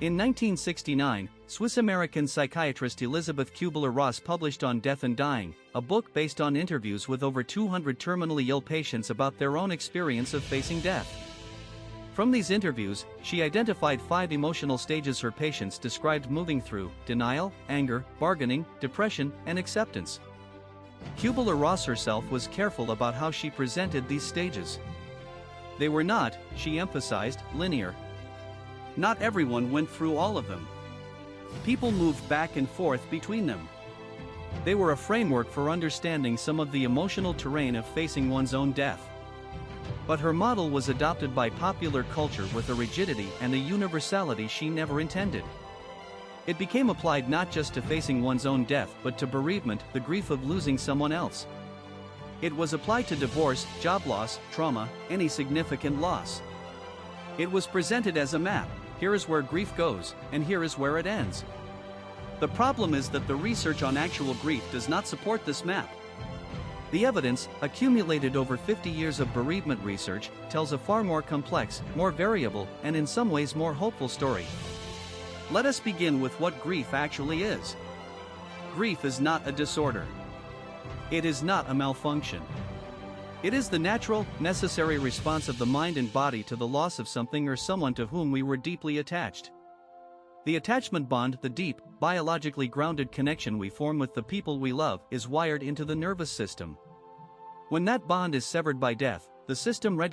In 1969, Swiss-American psychiatrist Elizabeth Kubler-Ross published On Death and Dying, a book based on interviews with over 200 terminally ill patients about their own experience of facing death. From these interviews, she identified 5 emotional stages her patients described moving through: denial, anger, bargaining, depression, and acceptance. Kubler-Ross herself was careful about how she presented these stages. They were not, she emphasized, linear. Not everyone went through all of them. People moved back and forth between them. They were a framework for understanding some of the emotional terrain of facing one's own death. But her model was adopted by popular culture with a rigidity and a universality she never intended. It became applied not just to facing one's own death but to bereavement, the grief of losing someone else. It was applied to divorce, job loss, trauma, any significant loss. It was presented as a map: here is where grief goes, and here is where it ends. The problem is that the research on actual grief does not support this map. The evidence, accumulated over 50 years of bereavement research, tells a far more complex, more variable, and in some ways more hopeful story. Let us begin with what grief actually is. Grief is not a disorder. It is not a malfunction. It is the natural, necessary response of the mind and body to the loss of something or someone to whom we were deeply attached. The attachment bond, the deep, biologically grounded connection we form with the people we love, is wired into the nervous system. When that bond is severed by death, the system registers